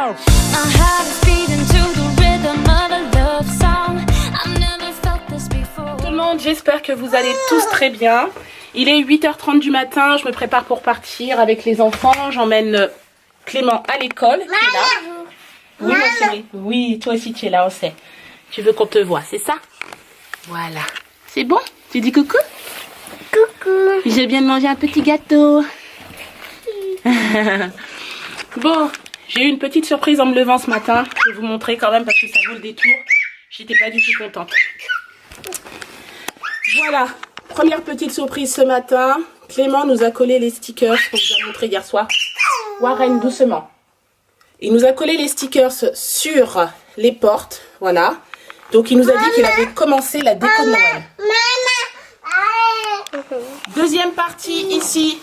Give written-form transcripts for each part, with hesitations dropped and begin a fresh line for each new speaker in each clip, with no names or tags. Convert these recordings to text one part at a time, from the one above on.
bounce. My heart is beating to the rhythm of a love song. I've never felt this before.
Tout le monde, j'espère que vous allez tous très bien. Il est 8h30 du matin, je me prépare pour partir avec les enfants. J'emmène Clément à l'école. Oui, ma chérie. Oui, toi aussi tu es là, on sait. Tu veux qu'on te voie, c'est ça? Voilà. C'est bon? Tu dis coucou? Coucou. J'ai bien mangé un petit gâteau. Bon, j'ai eu une petite surprise en me levant ce matin. Je vais vous montrer quand même parce que ça vaut le détour. J'étais pas du tout contente. Voilà, première petite surprise ce matin. Clément nous a collé les stickers qu'on vous a montré hier soir. Warren, doucement. Il nous a collé les stickers sur les portes, voilà. Donc il nous a dit qu'il avait commencé la déco de Noël. Deuxième partie ici,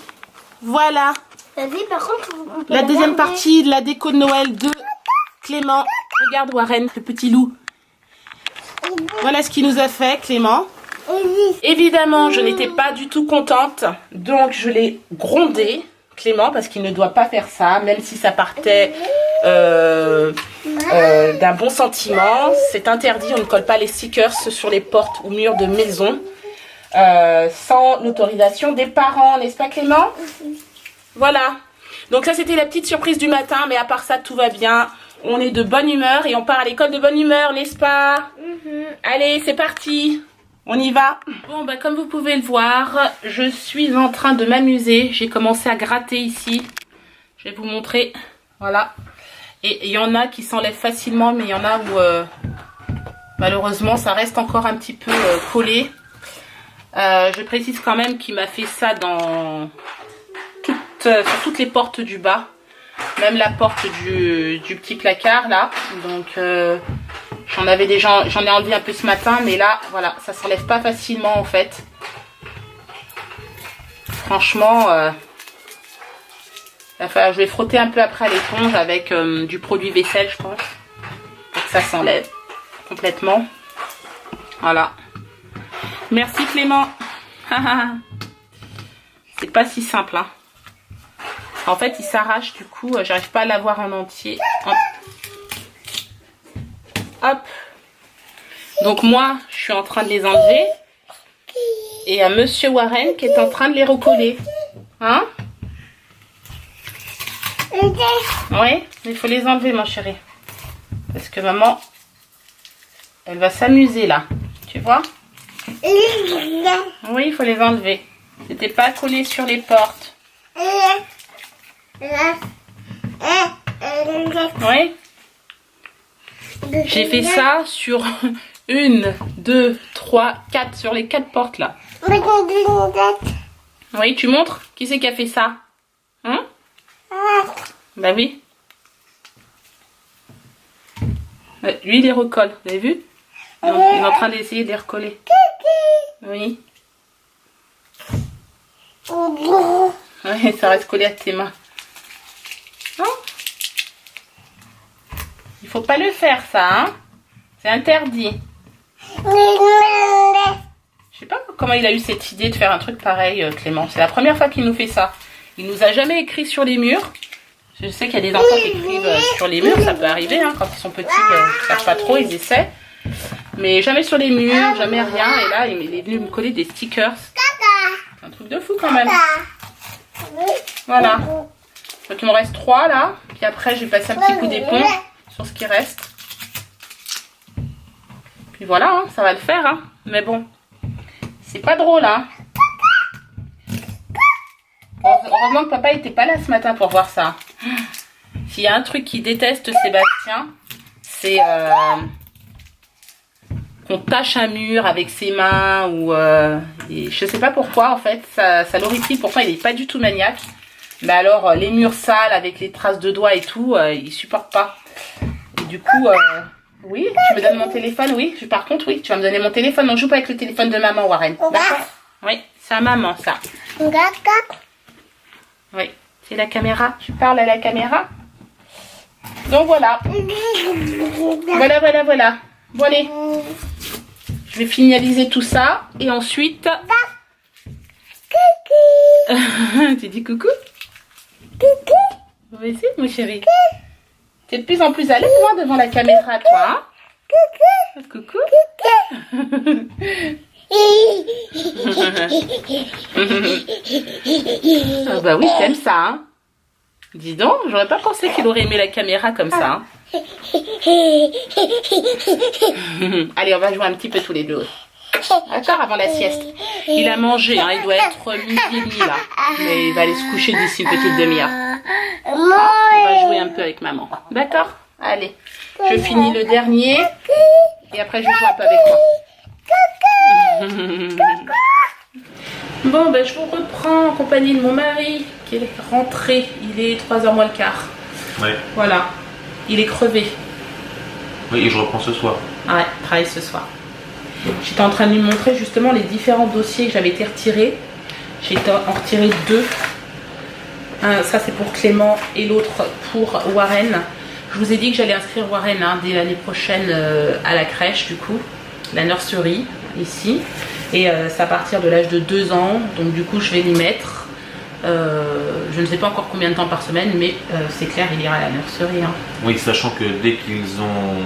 voilà.
Par contre,
La deuxième partie de la déco de Noël de Clément. Regarde Warren, le petit loup. Voilà ce qu'il nous a fait Clément. Évidemment, je n'étais pas du tout contente, donc je l'ai grondé, Clément, parce qu'il ne doit pas faire ça, même si ça partait d'un bon sentiment. C'est interdit, on ne colle pas les stickers sur les portes ou murs de maison sans l'autorisation des parents, n'est-ce pas Clément? Voilà, donc ça c'était la petite surprise du matin, mais à part ça tout va bien. On est de bonne humeur et on part à l'école de bonne humeur, n'est-ce pas? Allez, c'est parti! On y va. Bon, bah, comme vous pouvez le voir, je suis en train de m'amuser. J'ai commencé à gratter ici. Je vais vous montrer. Voilà. Et il y en a qui s'enlèvent facilement, mais il y en a où malheureusement ça reste encore un petit peu collé. Je précise quand même qu'il m'a fait ça dans sur toutes les portes du bas. Même la porte du petit placard là. Donc j'en ai enlevé un peu ce matin, mais là voilà, ça s'enlève pas facilement en fait. Franchement je vais frotter un peu après à l'éponge avec du produit vaisselle, je pense, pour que ça s'enlève complètement. Voilà, merci Clément. C'est pas si simple hein. En fait il s'arrache, du coup j'arrive pas à l'avoir en entier. Hop. Donc moi je suis en train de les enlever et il y a monsieur Warren qui est en train de les recoller. Hein? Oui, mais il faut les enlever mon chéri, parce que maman elle va s'amuser là, tu vois. Oui, il faut les enlever. C'était pas collé sur les portes. Oui. J'ai fait ça sur 1, 2, 3, 4, sur les 4 portes là. Oui, tu montres? Qui c'est qui a fait ça? Hein? Bah oui. Lui il les recolle, vous avez vu? Il est en train d'essayer de les recoller. Oui. Oui, ça reste collé à tes mains. Hein? Il faut pas le faire ça, hein? C'est interdit. Je sais pas comment il a eu cette idée de faire un truc pareil, Clément. C'est la première fois qu'il nous fait ça. Il nous a jamais écrit sur les murs. Je sais qu'il y a des enfants qui écrivent sur les murs, ça peut arriver, hein, quand ils sont petits, ils ne savent pas trop, ils essaient. Mais jamais sur les murs, jamais rien. Et là, il est venu me coller des stickers. Un truc de fou quand même. Voilà. Donc il m'en reste 3 là. Puis après, je vais passer un petit coup d'éponge sur ce qui reste. Puis voilà, hein, ça va le faire. Hein. Mais bon, c'est pas drôle. Hein. Heureusement que papa n'était pas là ce matin pour voir ça. S'il y a un truc qu'il déteste Sébastien, c'est qu'on tâche un mur avec ses mains ou je sais pas pourquoi en fait, ça l'horripile. Pourtant il n'est pas du tout maniaque. Mais alors les murs sales avec les traces de doigts et tout, il supporte pas. Et du coup, oui, tu me donnes mon téléphone, oui. Par contre, oui, tu vas me donner mon téléphone. On joue pas avec le téléphone de maman, Warren. D'accord? Oui, c'est à maman ça. Oui, c'est la caméra. Tu parles à la caméra. Donc voilà. Voilà. Bon allez. Je vais finaliser tout ça. Et ensuite... Tu dis coucou? Coucou. On va essayer, mon chéri. T'es de plus en plus à l'aise hein, devant la caméra, toi. Hein? Coucou. Ah bah oui, t'aimes ça, hein. Dis donc, j'aurais pas pensé qu'il aurait aimé la caméra comme ça. Hein. Allez, on va jouer un petit peu tous les deux. D'accord, avant la sieste. Il a mangé, hein, il doit être midi et demi là. Mais il va aller se coucher d'ici une petite demi-heure. On va jouer un peu avec maman. D'accord? Allez, je finis le dernier. Et après, je joue un peu avec moi. Bon, ben, je vous reprends en compagnie de mon mari qui est rentré. Il est 3h moins le quart.
Ouais.
Voilà. Il est crevé.
Oui, et je reprends ce soir.
Ah ouais, travaille ce soir. J'étais en train de lui montrer justement les différents dossiers que j'avais été retirés. J'ai en retiré 2. Ça c'est pour Clément et l'autre pour Warren. Je vous ai dit que j'allais inscrire Warren hein, dès l'année prochaine à la crèche du coup, la nursery ici. Et c'est à partir de l'âge de 2 ans, donc du coup je vais l'y mettre. Je ne sais pas encore combien de temps par semaine, mais c'est clair, il ira à la nursery. Hein.
Oui, sachant que dès qu'ils ont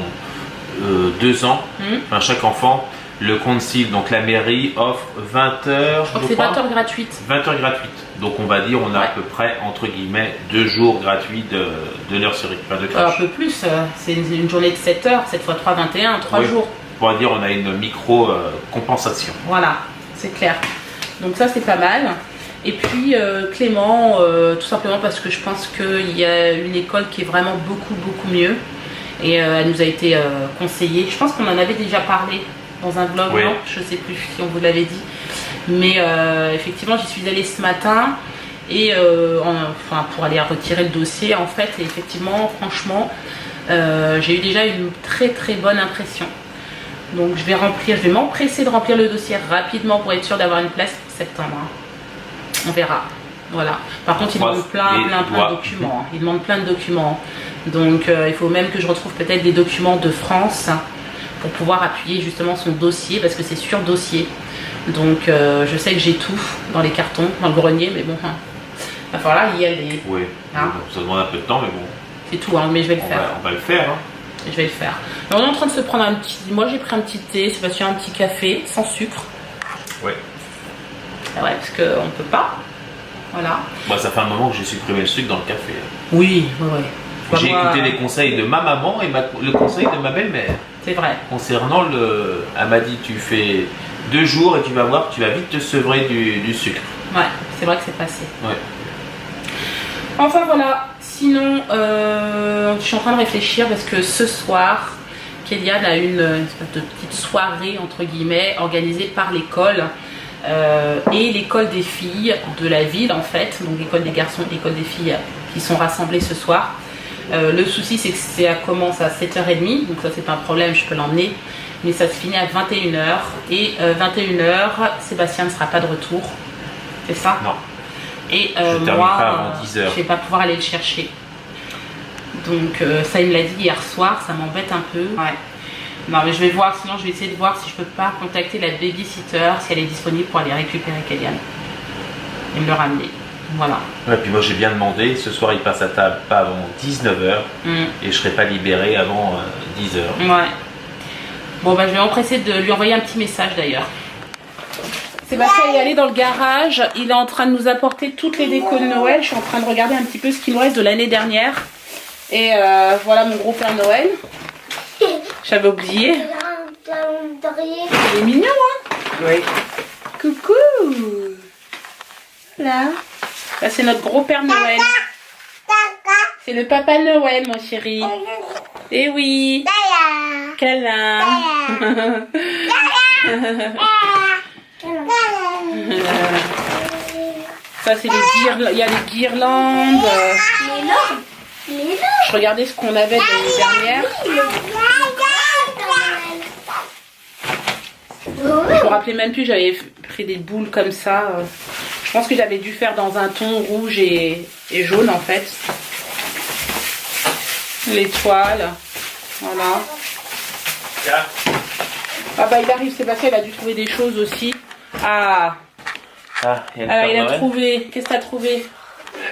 2 ans, enfin, chaque enfant, le Council, donc la mairie, offre 20 heures.
Je crois que c'est 20 heures gratuites.
20 heures gratuites. Donc on va dire on a à peu près, entre guillemets, 2 jours gratuits de nursery, enfin de crèche.
Un peu plus, c'est une journée de 7 heures, 7 x 3, 21, 3 jours.
On va dire on a une micro-compensation.
Voilà, c'est clair. Donc ça c'est pas mal. Et puis Clément, tout simplement parce que je pense qu'il y a une école qui est vraiment beaucoup mieux. Et elle nous a été conseillée. Je pense qu'on en avait déjà parlé dans un vlog,
oui.
Non, je sais plus si on vous l'avait dit. Mais effectivement, j'y suis allée ce matin et pour aller retirer le dossier en fait. Et effectivement, franchement, j'ai eu déjà une très bonne impression. Donc je vais m'empresser de remplir le dossier rapidement pour être sûr d'avoir une place pour septembre. Hein. On verra. Voilà. Par contre, il demande plein de documents. Il demande plein de documents. Donc il faut même que je retrouve peut-être des documents de France pour pouvoir appuyer justement son dossier parce que c'est sur dossier. Donc je sais que j'ai tout dans les cartons, dans le grenier, mais bon, il va falloir y aller.
Oui,
hein.
Ça demande un peu de temps, mais bon.
C'est tout, hein, mais je vais le faire.
On va le faire. Hein.
Je vais le faire. Alors, on est en train de se prendre un petit... Moi j'ai pris un petit thé, Sébastien un petit café, sans sucre.
Ouais.
Ah ouais, parce qu'on ne peut pas. Voilà.
Moi, ça fait un moment que j'ai supprimé le sucre dans le café.
Oui, ouais.
J'ai écouté les conseils de ma maman et le conseil de ma belle-mère.
C'est vrai.
Concernant elle m'a dit tu fais 2 jours et tu vas voir que tu vas vite te sevrer du sucre.
Ouais, c'est vrai que c'est passé.
Ouais.
Enfin voilà, sinon je suis en train de réfléchir parce que ce soir, Kéliane a une espèce de petite soirée entre guillemets organisée par l'école et l'école des filles de la ville en fait, donc l'école des garçons et l'école des filles qui sont rassemblées ce soir. Le souci c'est que ça commence à 7h30, donc ça c'est pas un problème, je peux l'emmener, mais ça se finit à 21h et 21h, Sébastien ne sera pas de retour, c'est ça?
Non.
Et
je
moi,
je
vais pas pouvoir aller le chercher. Donc ça il me l'a dit hier soir, ça m'embête un peu. Ouais. Non mais je vais voir, sinon je vais essayer de voir si je peux pas contacter la babysitter, si elle est disponible pour aller récupérer Kéliane et me le ramener. Voilà.
Ouais, puis moi j'ai bien demandé, ce soir il passe à table pas avant 19h et je serai pas libéré avant 10h.
Ouais. Bon bah je vais m'empresser de lui envoyer un petit message d'ailleurs. Sébastien est allé dans le garage, il est en train de nous apporter toutes les décos de Noël. Je suis en train de regarder un petit peu ce qu'il nous reste de l'année dernière. Et voilà mon gros Père Noël. J'avais oublié. Il est mignon hein? Oui. Coucou. Là. Là c'est notre gros Père Noël. C'est le Papa Noël mon chéri. Eh oui. Câlin. Ça c'est les guirlandes, il y a les guirlandes. Je regardais ce qu'on avait l'année dernière. Je me rappelais même plus, j'avais pris des boules comme ça. Je pense que j'avais dû faire dans un ton rouge et jaune en fait. Les toiles. Voilà. Ah bah il arrive, Sébastien, il a dû trouver des choses aussi. Ah.
Alors
il a trouvé. Qu'est-ce que t'as trouvé?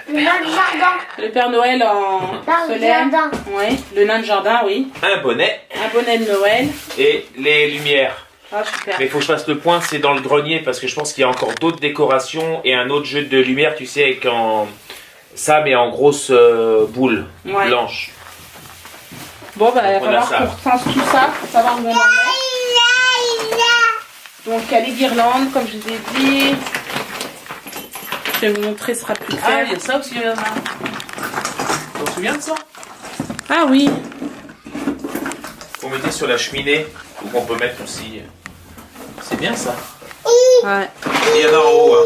Le nain du jardin.
Le Père Noël en
Nain du
solaire.
jardin.
Oui, le nain de jardin, oui.
Un bonnet
Un bonnet de Noël.
et les lumières.
Ah, super.
Mais il faut que je fasse le point, c'est dans le grenier parce que je pense qu'il y a encore d'autres décorations et un autre jeu de lumière, tu sais, avec ça mais en grosse boule
Ouais.
blanche.
Bon, bah, il va
Donc, on a
falloir
ça.
qu'on recense tout ça pour savoir où on en est. Donc, il y a les guirlandes, comme je vous ai dit. Je vais vous montrer, ce sera plus clair.
il y a ça aussi, là. Tu te souviens de ça?
Ah oui.
Qu'on mettait sur la cheminée ou qu'on peut mettre aussi. C'est bien ça.
Ouais.
Il y en a en haut. Hein.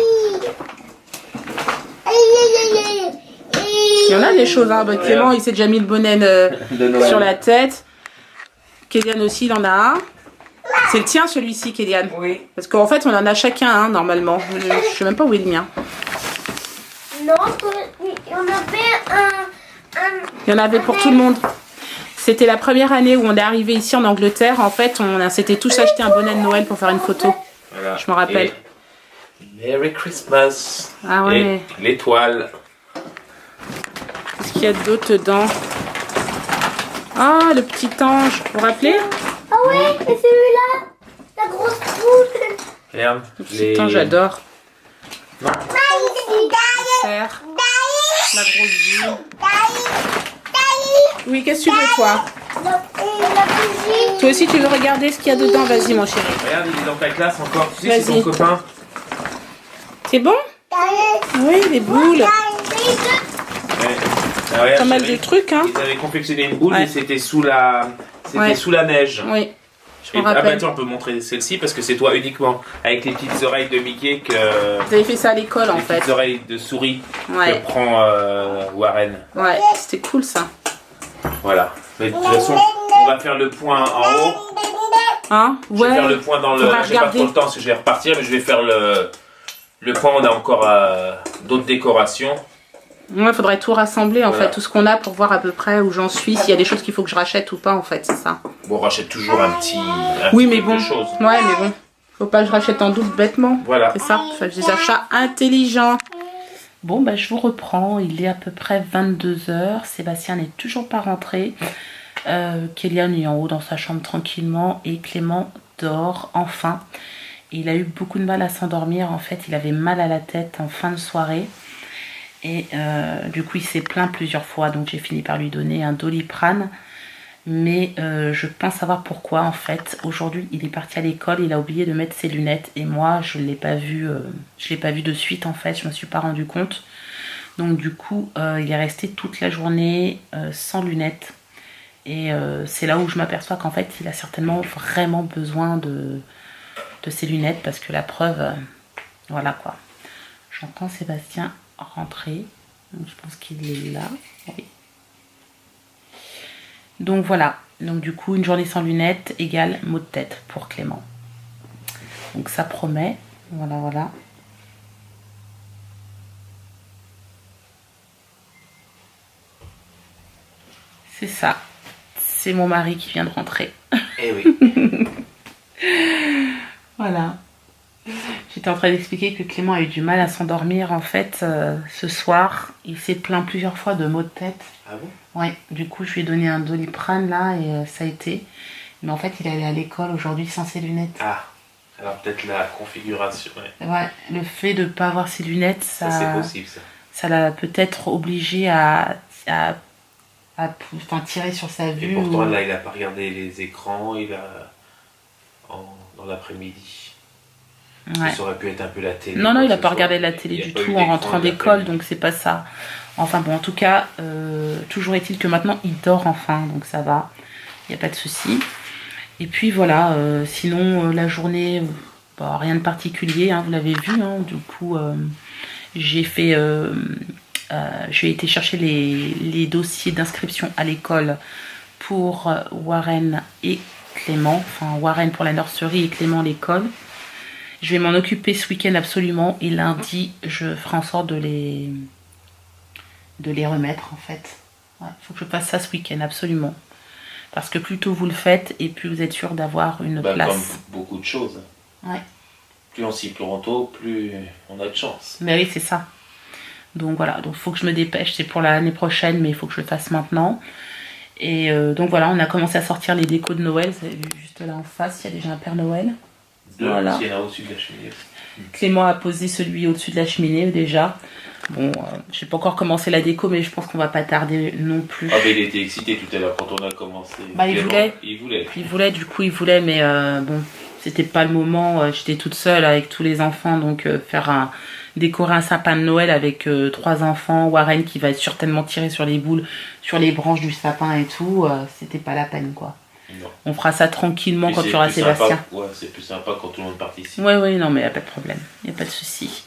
Il y en a des choses, hein. Bah, Clément, il s'est déjà mis le bonnet sur la tête. Kélian aussi, il en a un. C'est le tien, celui-ci, Kélian.
Oui.
Parce qu'en fait, on en a chacun un, normalement. Je sais même pas où est le mien.
Non, on avait
Il y en avait pour tout le monde. C'était la première année où on est arrivé ici en Angleterre. En fait, on s'était tous acheté un bonnet de Noël pour faire une photo.
Voilà.
Je me rappelle.
Et Merry Christmas.
Ah ouais.
Et l'étoile.
Qu'est-ce qu'il y a d'autre dedans? Ah, le petit ange. Vous vous rappelez?
Ah ouais, et celui-là, la grosse poule.
Regarde.
Le petit ange, j'adore.
Non.
Serre. La grosse vue. Oui, qu'est-ce que tu veux, toi?
La bougie.
Toi aussi, tu veux regarder ce qu'il y a dedans? Vas-y, mon chéri.
Regarde, il est dans ta classe encore. Tu sais, c'est
Vas-y.
ton copain.
C'est bon? Oui, les boules.
Ouais. Ah, regarde,
Pas mal de
chérie.
trucs, hein?
Ils avaient confectionné une boule
Ouais.
et c'était sous la
Ouais.
neige.
Oui, je
Et,
me
ah bah
rappelle.
tiens, on peut montrer celle-ci parce que c'est toi uniquement avec les petites oreilles de Mickey que
Vous avez fait ça à l'école, en
les
fait.
petites oreilles de souris
Ouais,
que prend Warren.
ouais, c'était cool, ça.
Voilà. Mais de toute façon, on va faire le point en haut.
Hein?
Je vais
Ouais.
faire le point dans le.
On va
J'ai pas
regarder.
trop le temps parce que je vais repartir, mais je vais faire le point. On a encore d'autres décorations.
Ouais, faudrait tout rassembler, en
Voilà.
fait, tout ce qu'on a pour voir à peu près où j'en suis, s'il y a des choses qu'il faut que je rachète ou pas, en fait, c'est ça.
Bon, on rachète toujours un petit.
Oui,
petit
mais
quelque
bon.
chose.
Ouais, mais bon. Faut pas que je rachète en double bêtement.
Voilà.
C'est ça, ça des achats intelligents. Bon, bah, je vous reprends. Il est à peu près 22 h. Sébastien n'est toujours pas rentré. Kélian est en haut dans sa chambre tranquillement. Et Clément dort enfin. Et il a eu beaucoup de mal à s'endormir. En fait, il avait mal à la tête en fin de soirée. Et du coup, il s'est plaint plusieurs fois. Donc, j'ai fini par lui donner un Doliprane. Mais je pense savoir pourquoi, en fait. Aujourd'hui, il est parti à l'école, il a oublié de mettre ses lunettes. Et moi, je ne l'ai pas vu de suite, en fait. Je ne me suis pas rendu compte. Donc, du coup, il est resté toute la journée sans lunettes. Et c'est là où je m'aperçois qu'en fait, il a certainement vraiment besoin de ses lunettes. Parce que la preuve, voilà quoi. J'entends Sébastien rentrer. Donc, je pense qu'il est là. Oui. Donc voilà, donc du coup une journée sans lunettes égale maux de tête pour Clément. Donc ça promet, voilà voilà. C'est ça, c'est mon mari qui vient de rentrer.
Eh oui.
Voilà. J'étais en train d'expliquer que Clément a eu du mal à s'endormir en fait ce soir. Il s'est plaint plusieurs fois de maux de tête.
Ah bon?
Ouais, du coup, je lui ai donné un Doliprane là et ça a été. Mais en fait, il allait à l'école aujourd'hui sans ses lunettes.
Ah. Alors peut-être la configuration. Ouais.
Ouais, le fait de ne pas avoir ses lunettes,
Ça c'est possible ça.
ça l'a peut-être obligé à enfin, tirer sur sa
Et
vue.
pourtant
ou-
là il a pas regardé les écrans, dans l'après-midi.
Ouais.
Ça aurait pu être un peu la télé.
Non, non,
quoi
il n'a
que
pas
ce
regardé
soit.
la télé
Il y a
du
pas eu
tout en
d'écran
rentrant
de
d'école,
l'après-midi.
donc c'est pas ça. Enfin bon, en tout cas, toujours est-il que maintenant il dort enfin, donc ça va, il n'y a pas de souci. Et puis voilà, sinon la journée, bah, rien de particulier, hein, vous l'avez vu, hein, du coup j'ai fait, j'ai été chercher les dossiers d'inscription à l'école pour Warren et Clément, enfin Warren pour la nurserie et Clément l'école. Je vais m'en occuper ce week-end absolument et lundi je ferai en sorte de les remettre en fait. Il faut que je fasse ça ce week-end absolument. Parce que plus tôt vous le faites et plus vous êtes sûr d'avoir une
Bah,
place.
comme beaucoup de choses.
Ouais.
Plus on s'y plante tôt, plus on a de chance.
Mais oui, c'est ça. Donc voilà, donc il faut que je me dépêche, c'est pour l'année prochaine, mais il faut que je le fasse maintenant. Et donc voilà, on a commencé à sortir les décos de Noël. Vous avez vu juste là en face, il y a déjà un Père Noël. Voilà.
Il y en a au-dessus de la cheminée.
Clément a posé celui au-dessus de la cheminée déjà. Bon, j'ai pas encore commencé la déco, mais je pense qu'on va pas tarder non plus.
Ah, mais il était excité tout à l'heure quand on a commencé.
Bah, il voulait.
Il voulait,
Du coup, il voulait, mais bon, c'était pas le moment. J'étais toute seule avec tous les enfants, donc décorer un sapin de Noël avec 3 enfants, Warren qui va être certainement tiré sur les boules, sur les branches du sapin et tout, c'était pas la peine, quoi.
Non.
On fera ça tranquillement
Et
quand il y aura Sébastien.
Ouais, c'est plus sympa quand tout le monde participe.
Oui, non, mais il n'y a pas de problème, il n'y a pas de souci.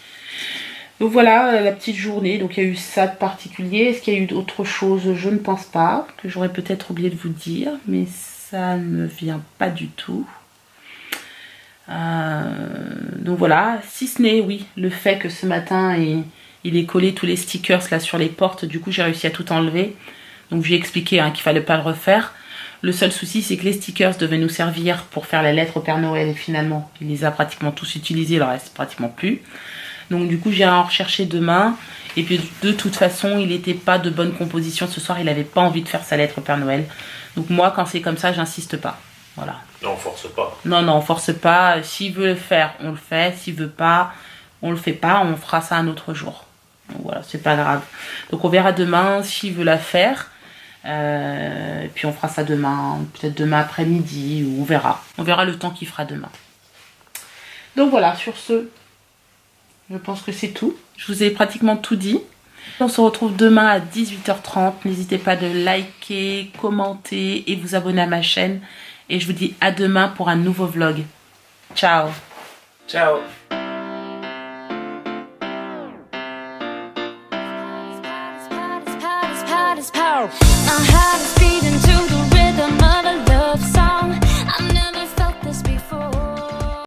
Donc voilà la petite journée, donc il y a eu ça de particulier. Est-ce qu'il y a eu d'autres choses? Je ne pense pas, que j'aurais peut-être oublié de vous dire, mais ça ne me vient pas du tout. Donc voilà, si ce n'est, oui, le fait que ce matin, il ait collé tous les stickers là sur les portes, du coup j'ai réussi à tout enlever. Donc j'ai expliqué qu'il fallait pas le refaire. Le seul souci, c'est que les stickers devaient nous servir pour faire la lettre au Père Noël et finalement, il les a pratiquement tous utilisés, il en reste pratiquement plus. Donc du coup, j'irai en rechercher demain. Et puis de toute façon, il n'était pas de bonne composition ce soir, il n'avait pas envie de faire sa lettre au Père Noël. Donc moi, quand c'est comme ça, j'insiste pas. Voilà.
Non, on force pas.
Non, on force pas. S'il veut le faire, on le fait. S'il veut pas, on le fait pas. On fera ça un autre jour. Donc voilà, c'est pas grave. Donc on verra demain s'il veut la faire. Et puis on fera ça demain, peut-être demain après-midi, ou on verra. On verra le temps qu'il fera demain. Donc voilà, sur ce, je pense que c'est tout. Je vous ai pratiquement tout dit. On se retrouve demain à 18h30. N'hésitez pas de liker, commenter et vous abonner à ma chaîne. Et je vous dis à demain pour un nouveau vlog. Ciao.
Ciao.
My heart is beating